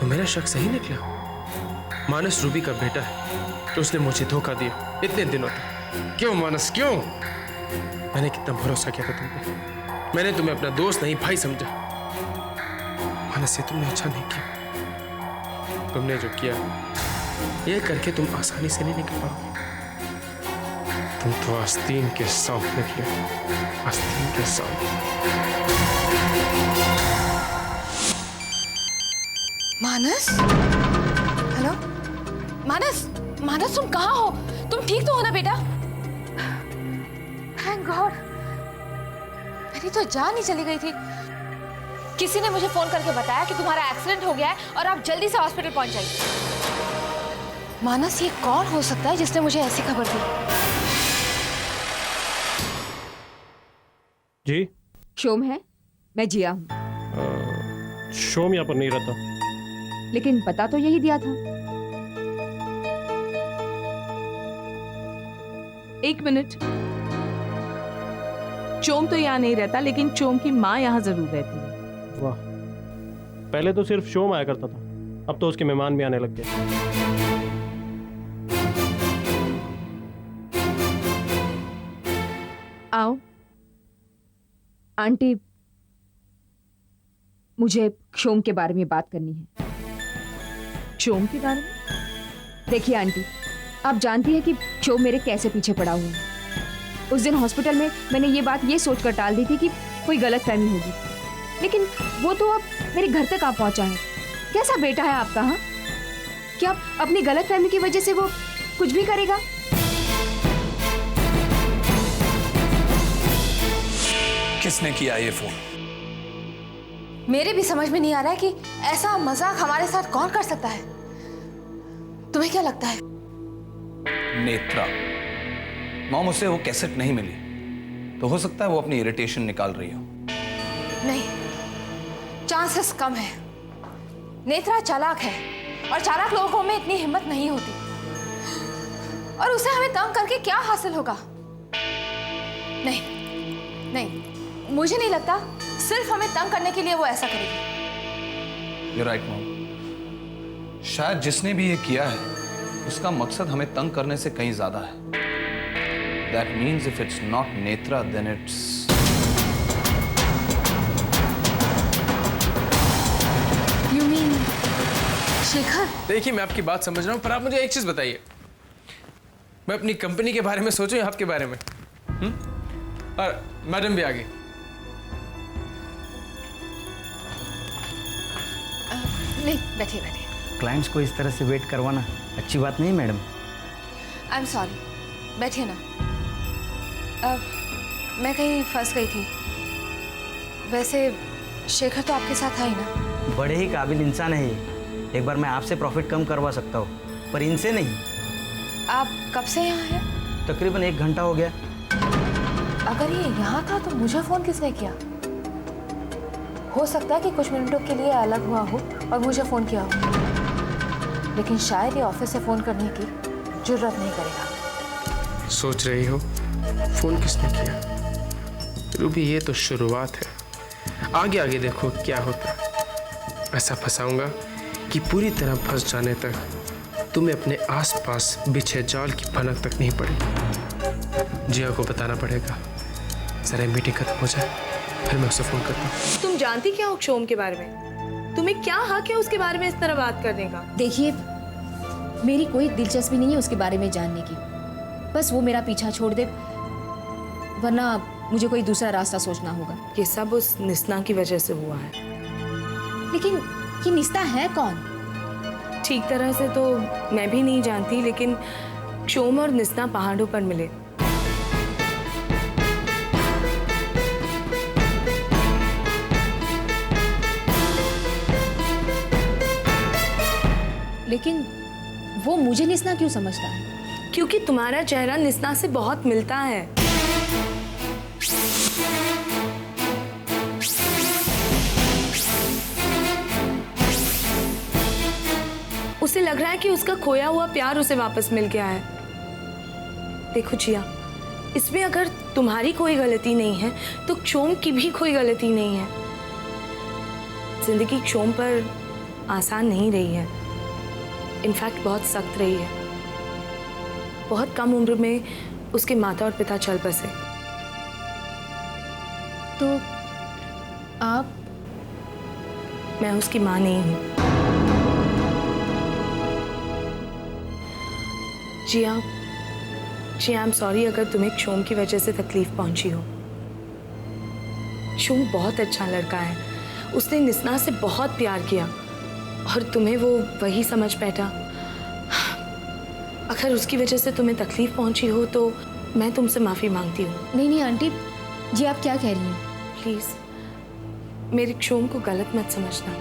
तो मेरा शक सही निकला। मानस रूबी का बेटा है तो उसने मुझे धोखा दिया इतने दिनों तक। क्यों मानस, क्यों? मैंने कितना भरोसा किया था तुम पे। मैंने तुम्हें अपना दोस्त नहीं भाई समझा। मानस, ये तुमने अच्छा नहीं किया। तुमने जो किया ये करके तुम आसानी से नहीं निकल पाओगे। तुम तो आस्तीन के सांप निकले, आस्तीन के सांप। मानस, हेलो मानस, मानस तुम कहाँ हो? तुम ठीक तो हो ना बेटा? थैंक गॉड, मेरी तो जान ही चली गई थी। किसी ने मुझे फोन करके बताया कि तुम्हारा एक्सीडेंट हो गया है और आप जल्दी से हॉस्पिटल पहुंच जाइए। मानस, ये कौन हो सकता है जिसने मुझे ऐसी खबर दी? जी, शोम है, मैं जिया हूँ। शोम यहाँ पर नहीं रहता। लेकिन पता तो यही दिया था। एक मिनट, चोम तो यहाँ नहीं रहता, लेकिन चोम की माँ यहाँ जरूर रहती है। वाह, पहले तो सिर्फ शोम आया करता था, अब तो उसके मेहमान भी आने लग गए। आओ। आंटी, मुझे शोम के बारे में बात करनी है। चोम के बारे में? देखिए आंटी, आप जानती हैं कि शोम मेरे कैसे पीछे पड़ा हुआ है। उस दिन हॉस्पिटल में मैंने ये बात ये सोचकर टाल दी थी कि कोई गलतफहमी होगी, लेकिन वो तो अब मेरे घर तक आ पहुंचा है। कैसा बेटा है आपका? हाँ, क्या अपनी गलतफहमी की वजह से वो कुछ भी करेगा? किसने किया ये फोन? मेरे भी समझ में नहीं आ रहा है कि ऐसा मजाक हमारे साथ कौन कर सकता है। तुम्हें क्या लगता है? नेत्रा। मॉम, उसे वो कैसेट नहीं मिली तो हो सकता है वो अपनी इरिटेशन निकाल रही हो। नहीं, चांसेस कम है। नेत्रा चालाक है और चालाक लोगों में इतनी हिम्मत नहीं होती। और उसे हमें तंग करके क्या हासिल होगा? नहीं नहीं, मुझे नहीं लगता सिर्फ हमें तंग करने के लिए वो ऐसा करेगी। You're right, mom. शायद जिसने भी ये किया है उसका मकसद हमें तंग करने से कहीं ज्यादा है। That means if it's not Netra, then it's... You mean Shekhar? देखिए, मैं आपकी बात समझ रहा हूँ, पर आप मुझे एक चीज बताइए। मैं अपनी कंपनी के बारे में सोचूं या आपके बारे में? और मैडम भी आ गई। नहीं, बैठिए बैठिए। क्लाइंट्स को इस तरह से वेट करवाना अच्छी बात नहीं मैडम। आई एम सॉरी, बैठिए ना। मैं कहीं फंस गई थी। वैसे शेखर तो आपके साथ था ही ना? बड़े ही काबिल इंसान है ये। एक बार मैं आपसे प्रॉफिट कम करवा सकता हूँ, पर इनसे नहीं। आप कब से यहाँ हैं? तकरीबन 1 घंटा हो गया। अगर ये यहाँ था तो मुझे फोन किसने किया? हो सकता है कि कुछ मिनटों के लिए अलग हुआ हो और मुझे फोन किया हो, लेकिन शायद ये ऑफिस से फोन करने की जरूरत नहीं करेगा। सोच रही हो फोन किसने किया? रूबी, ये तो शुरुआत है, आगे आगे देखो क्या होता है। ऐसा फंसाऊंगा कि पूरी तरह फंस जाने तक तुम्हें अपने आसपास बिछे जाल की भनक तक नहीं पड़ी। जिया को बताना पड़ेगा। जरा मीटिंग खत्म हो जाए, फिर मैं उसे फोन करता हूँ। तुम जानती क्या हो शोम के बारे में? तुम्हें क्या हक है उसके बारे में इस तरह बात करने का? देखिए, मेरी कोई दिलचस्पी नहीं है उसके बारे में जानने की। बस वो मेरा पीछा छोड़ दे, वरना मुझे कोई दूसरा रास्ता सोचना होगा। ये सब उस निस्ना की वजह से हुआ है। लेकिन ये निस्ता है कौन? ठीक तरह से तो मैं भी नहीं जानती, लेकिन शोम और निस्ना पहाड़ों पर मिले। लेकिन वो मुझे निस्ना क्यों समझता है? क्योंकि तुम्हारा चेहरा निस्ना से बहुत मिलता है। उसे लग रहा है कि उसका खोया हुआ प्यार उसे वापस मिल गया है। देखो जिया, इसमें अगर तुम्हारी कोई गलती नहीं है तो क्षोम की भी कोई गलती नहीं है। जिंदगी क्षोम पर आसान नहीं रही है, इनफैक्ट बहुत सख्त रही है। बहुत कम उम्र में उसके माता और पिता चल बसे। तो आप? मैं उसकी माँ नहीं हूँ। जी आई एम सॉरी अगर तुम्हें क्षोम की वजह से तकलीफ पहुंची हो। क्षोम बहुत अच्छा लड़का है, उसने निस्ना से बहुत प्यार किया और तुम्हें वो वही समझ बैठा। अगर उसकी वजह से तुम्हें तकलीफ पहुंची हो तो मैं तुमसे माफ़ी मांगती हूँ। नहीं नहीं आंटी जी, आप क्या कह रही हैं? प्लीज़ मेरे क्षोम को गलत मत समझना।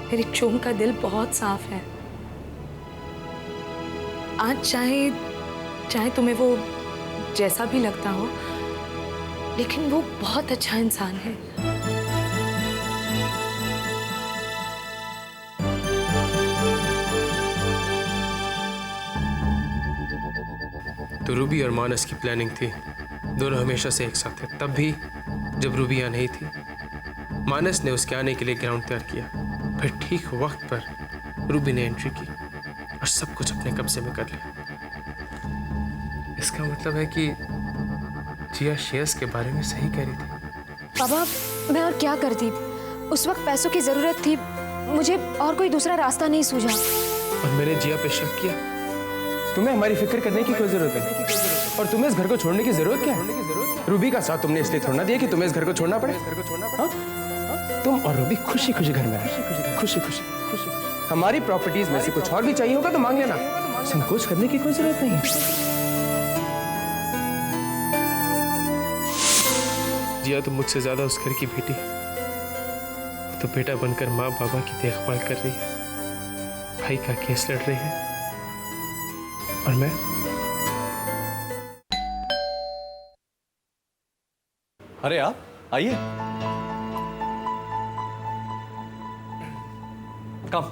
मेरे क्षोम का दिल बहुत साफ है। आज चाहे तुम्हें वो जैसा भी लगता हो, लेकिन वो बहुत अच्छा इंसान है। तो रूबी और मानस की प्लानिंग थी, दोनों हमेशा से एक साथ थे। तब भी जब रूबी यहाँ नहीं थी, मानस ने उसके आने के लिए ग्राउंड तैयार किया। फिर ठीक वक्त पर रूबी ने एंट्री की और सब कुछ अपने कब्जे में कर लिया। इसका मतलब है कि जिया शेयर्स के बारे में सही कह रही थी। पापा, मैं और क्या करती? उस वक्त पैसों की जरूरत थी, मुझे और कोई दूसरा रास्ता नहीं सूझा। और मैंने जिया पे शक किया। तुम्हें हमारी फिक्र करने की कोई जरूरत नहीं, और तुम्हें इस घर को छोड़ने की जरूरत क्या है? रूबी का साथ तुमने इसलिए छोड़ना दिया कि तुम्हें इस घर को छोड़ना पड़े। हाँ? तुम और रूबी खुशी खुशी घर में रहो, खुशी खुशी। हमारी प्रॉपर्टीज में से कुछ और भी चाहिए होगा तो मांग लेना, संकोच करने की कोई जरूरत नहीं है। जिया तो मुझसे ज्यादा उस घर की बेटी है। वो तो बेटा बनकर माँ बाबा की देखभाल कर रही है, भाई का केस लड़ रही है, और मैं अरे आप आइए, कम।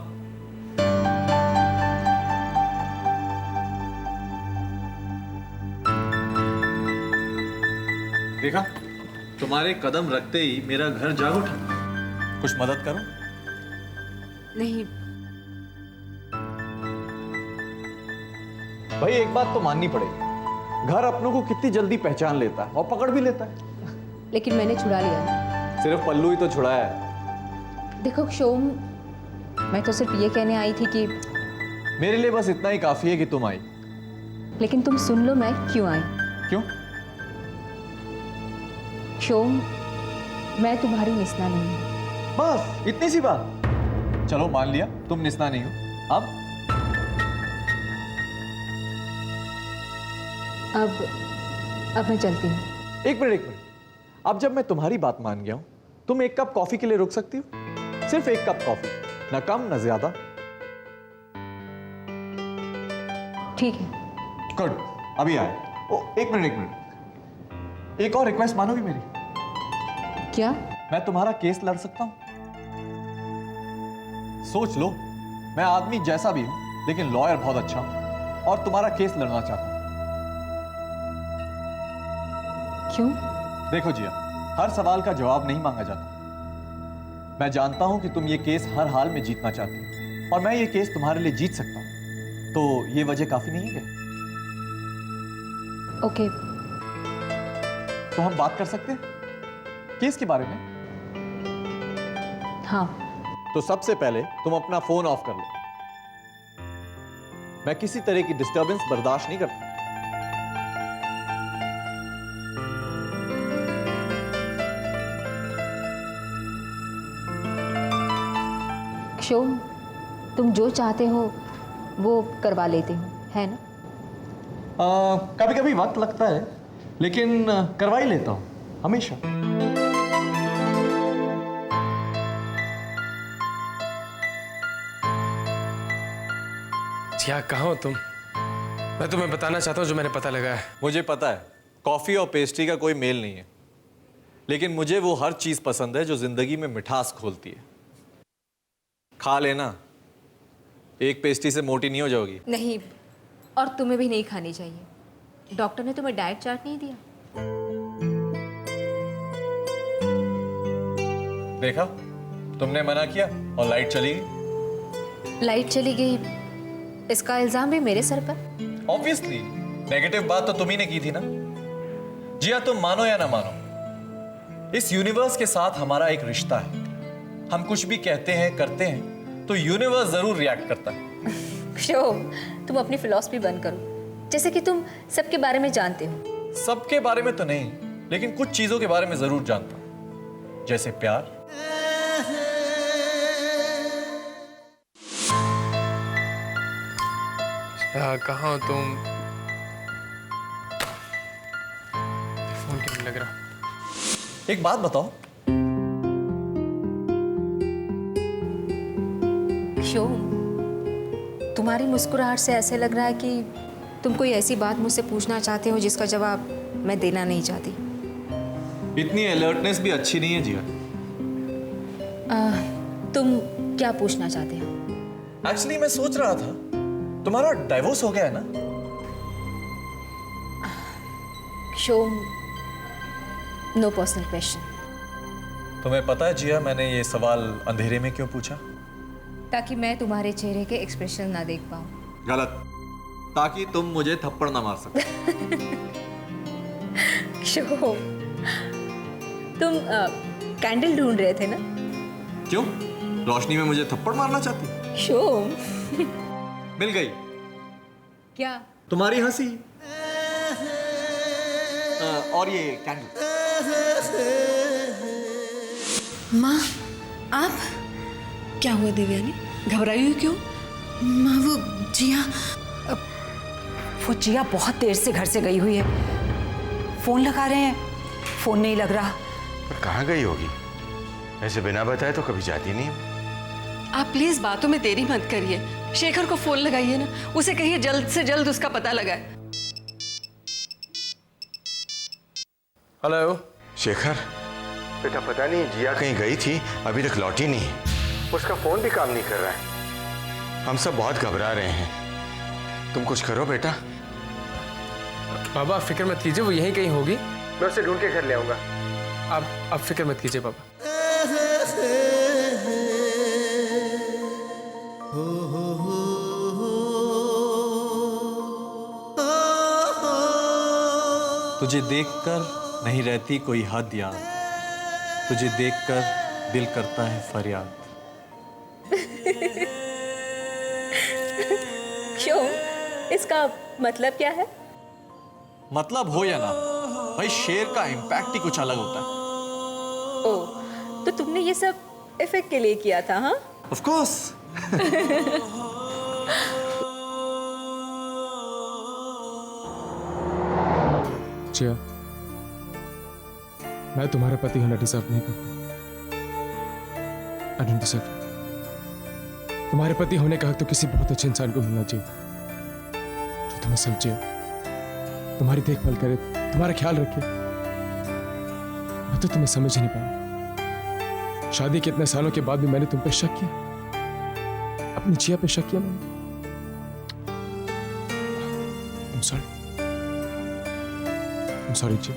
देखा, तुम्हारे कदम रखते ही मेरा घर जाग उठा। कुछ मदद करो? नहीं, भाई एक बात तो माननी पड़ेगी, घर अपनों को कितनी जल्दी पहचान लेता है और पकड़ भी लेता है। लेकिन मैंने छुड़ा लिया। सिर्फ पल्लू ही तो छुड़ाया है। देखो क्षोम, मैं तो सिर्फ ये कहने आई थी कि मेरे लिए बस इतना ही काफी है कि तुम आई। लेकिन तुम सुन लो मैं क्यों आई। क्यों? क्षोम, मैं तुम्हारी निस्ना नहीं हूँ। बस इतनी सी बात। चलो मान लिया तुम निस्ना नहीं हो। अब मैं चलती हूँ। एक मिनट। अब जब मैं तुम्हारी बात मान गया हूं, तुम एक कप कॉफी के लिए रुक सकती हो? सिर्फ एक कप कॉफी, ना कम ना ज्यादा। ठीक है। गुड, अभी आए। ओ एक मिनट। एक और रिक्वेस्ट मानोगी मेरी? क्या? मैं तुम्हारा केस लड़ सकता हूं। सोच लो, मैं आदमी जैसा भी हूं, लेकिन लॉयर बहुत अच्छा हूं और तुम्हारा केस लड़ना चाहता हूं। क्यों? देखो जिया, हर सवाल का जवाब नहीं मांगा जाता। मैं जानता हूं कि तुम ये केस हर हाल में जीतना चाहती हो, और मैं ये केस तुम्हारे लिए जीत सकता हूं। तो ये वजह काफी नहीं है? ओके। तो हम बात कर सकते हैं केस के बारे में? हाँ। तो सबसे पहले तुम अपना फोन ऑफ कर लो। मैं किसी तरह की डिस्टरबेंस बर्दाश्त नहीं करता। क्षोम, तुम जो चाहते हो वो करवा लेते हो, है ना? कभी कभी वक्त लगता है, लेकिन करवा ही लेता हूं हमेशा। जिया, कहाँ हो तुम? मैं तुम्हें बताना चाहता हूँ जो मैंने पता लगा है। मुझे पता है कॉफी और पेस्ट्री का कोई मेल नहीं है, लेकिन मुझे वो हर चीज पसंद है जो जिंदगी में मिठास खोलती है। खा लेना, एक पेस्ट्री से मोटी नहीं हो जाओगी। नहीं, और तुम्हें भी नहीं खानी चाहिए। डॉक्टर ने तुम्हें डाइट चार्ट नहीं दिया? देखा, तुमने मना किया और लाइट चली गई। लाइट चली गई, इसका इल्जाम भी मेरे सर पर? ऑब्वियसली नेगेटिव बात तो तुम ही ने की थी ना। जिया, तुम मानो या ना मानो, इस यूनिवर्स के साथ हमारा एक रिश्ता है। हम कुछ भी कहते हैं, करते हैं, तो यूनिवर्स जरूर रिएक्ट करता है। शोम, तुम अपनी फिलॉसफी बंद करो, जैसे कि तुम सबके बारे में जानते हो। सबके बारे में तो नहीं, लेकिन कुछ चीजों के बारे में जरूर जानता हूं, जैसे प्यार। कहाँ हो तुम? फोन क्यों नहीं लग रहा? एक बात बताओ, शोम, तुम्हारी मुस्कुराहट से ऐसे लग रहा है कि तुम कोई ऐसी बात मुझसे पूछना चाहते हो जिसका जवाब मैं देना नहीं चाहती। इतनी अलर्टनेस भी अच्छी नहीं है जिया। तुम क्या पूछना चाहते हो? एक्चुअली मैं सोच रहा था, तुम्हारा डाइवोर्स हो गया है ना? Shome, no personal question. तुम्हें पता है जिया, मैंने ये सवाल अंधेरे में क्यों पूछा? ताकि मैं तुम्हारे चेहरे के एक्सप्रेशन ना देख पाऊं। गलत, ताकि तुम मुझे थप्पड़ ना मार सको। शोम, तुम कैंडल ढूंढ रहे थे ना? क्यों? रोशनी में मुझे थप्पड़ मारना चाहती? शोम, मिल गई क्या? तुम्हारी हंसी और ये कैंडल। माँ, आप? क्या हुआ देवयानी? घबराई हुई क्यों? माँ, वो जिया बहुत देर से घर से गई हुई है। फोन लगा रहे हैं, फोन नहीं लग रहा। पर कहाँ गई होगी? ऐसे बिना बताए तो कभी जाती नहीं। आप प्लीज बातों में देरी मत करिए। शेखर को फोन लगाइए ना, उसे कहिए जल्द से जल्द उसका पता लगाए। हेलो शेखर, बेटा पता नहीं जिया कहीं गई थी, अभी तक लौटी नहीं। उसका फोन भी काम नहीं कर रहा है। हम सब बहुत घबरा रहे हैं। तुम कुछ करो बेटा। बाबा आप फिक्र मत कीजिए, वो यहीं कहीं होगी। मैं उसे ढूंढ के घर ले आऊंगा। आप फिक्र मत कीजिए बाबा। तुझे देखकर नहीं रहती कोई हद याद, तुझे देखकर दिल करता है फरियाद। क्यों? इसका मतलब क्या है? मतलब हो या ना, भाई शेर का इम्पैक्ट ही कुछ अलग होता है। ओह, तो तुमने ये सब इफेक्ट के लिए किया था? हाँ, ऑफ कोर्स। जिया, मैं तुम्हारा पति होना डिजर्व नहीं करता। I don't deserve it. तुम्हारे पति होने का हक तो किसी बहुत अच्छे इंसान को मिलना चाहिए, जो तुम्हें समझे, तुम्हारी देखभाल करे, तुम्हारा ख्याल रखे। मैं तो तुम्हें समझ ही नहीं पाया। शादी के इतने सालों के बाद भी मैंने तुम पे शक किया, अपनी जिया पे शक किया मैंने। I'm sorry. I'm sorry जिया।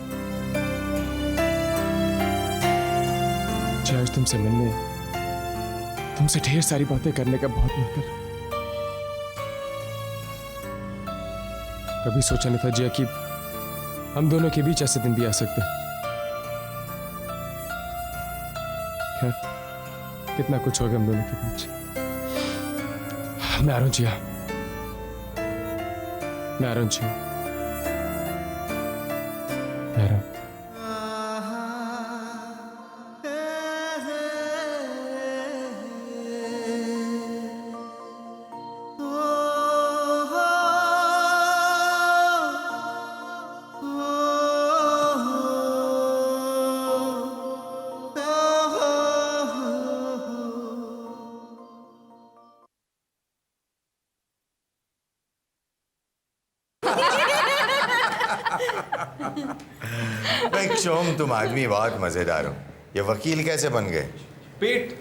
जिया, आज तुमसे मिलने, तुमसे ढेर सारी बातें करने का बहुत मन कर। कभी सोचा नहीं था जिया कि हम दोनों के बीच ऐसे दिन भी आ सकते हैं। खैर, कितना कुछ हो गया हम दोनों के बीच। मैं आ रहा हूं जिया, मैं आ रहा हूं जिया, मैं आ रहा हूं। भाई शोम, तुम आदमी बहुत मजेदार हो। ये वकील कैसे बन गए? पेट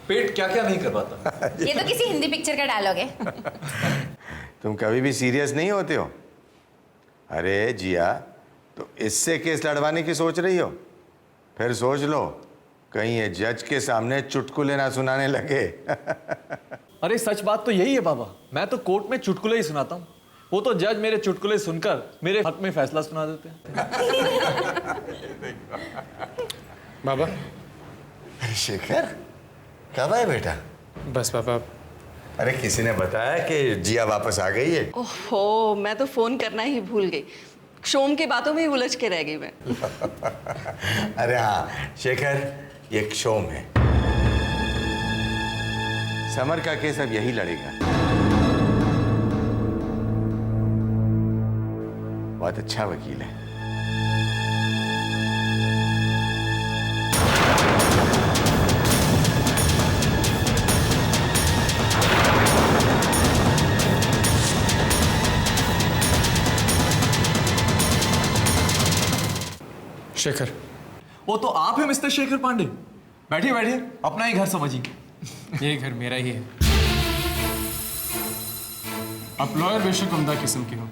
पेट क्या क्या नहीं कर पाता। ये तो किसी हिंदी पिक्चर का डायलॉग है। तुम कभी भी सीरियस नहीं होते हो। अरे जिया, तो इससे केस लड़वाने की सोच रही हो? फिर सोच लो, कहीं ये जज के सामने चुटकुले ना सुनाने लगे। अरे सच बात तो यही है बाबा, मैं तो कोर्ट में चुटकुले ही सुनाता हूँ। वो तो जज मेरे चुटकुले सुनकर मेरे हक में फैसला सुना देते हैं। बाबा। अरे शेखर, कब आए बेटा? बस बाबा। अरे किसी ने बताया कि जिया वापस आ गई है? ओहो, मैं तो फोन करना ही भूल गई। शोम की बातों में ही उलझ के रह गई मैं। अरे हाँ शेखर, ये शोम है। समर का केस अब यही लड़ेगा। बहुत अच्छा वकील है। शेखर। वो तो आप हैं मिस्टर शेखर पांडे। बैठिए बैठिए, अपना ही घर समझिए। ये घर मेरा ही है। आप लॉयर बेशक उम्दा किस्म के हो,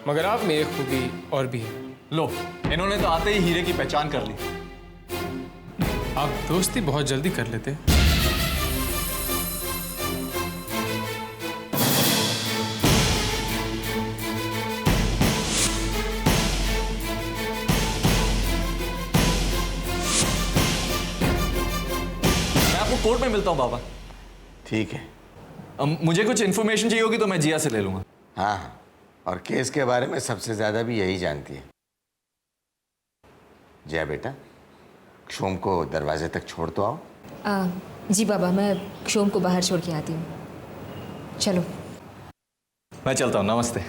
मगर आप में एक खूबी और भी है। लो, इन्होंने तो आते ही हीरे की पहचान कर ली। आप दोस्ती बहुत जल्दी कर लेते। मैं आपको कोर्ट में मिलता हूँ बाबा। ठीक है। मुझे कुछ इन्फॉर्मेशन चाहिए होगी तो मैं जिया से ले लूंगा। हाँ, और केस के बारे में सबसे ज्यादा भी यही जानती है। जया बेटा, शोम को दरवाजे तक छोड़ तो आओ। जी बाबा, मैं शोम को बाहर छोड़ के आती हूँ। चलो। मैं चलता हूँ, नमस्ते।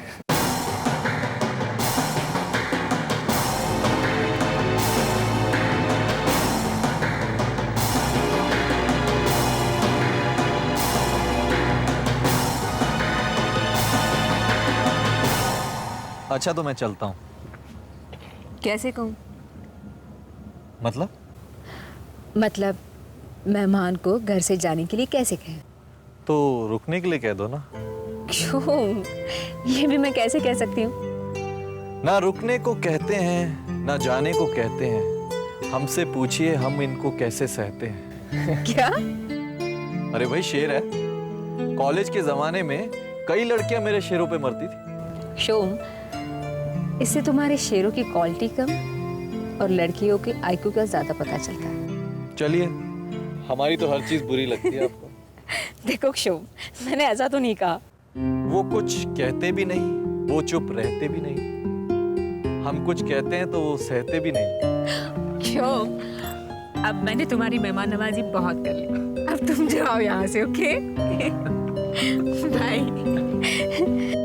अच्छा तो मैं चलता हूँ। कैसे कहूँ? मतलब मेहमान को घर से जाने के लिए कैसे कहें? तो रुकने के लिए कह दो ना। क्यों? ये भी मैं कैसे कह सकती हूँ? ना रुकने को कहते हैं, ना जाने को कहते हैं। हमसे पूछिए हम इनको कैसे सहते हैं। क्या? अरे भाई शेर है। कॉलेज के जमाने में कई लड़कियां मेरे शेरों पे मरती थी। शोम, इससे तुम्हारे शेरों की क्वालिटी कम और लड़कियों के आईक्यू का ज्यादा पता चलता है। चलिए, हमारी तो हर चीज बुरी लगती है आपको। देखो शोम, मैंने ऐसा तो नहीं कहा। वो कुछ कहते भी नहीं, वो चुप रहते भी नहीं। हम कुछ कहते हैं तो वो सहते भी नहीं। क्यों? अब मैंने तुम्हारी मेहमान नवाजी बहुत कर ली। अब तुम जाओ यहाँ से, ओके? बाय।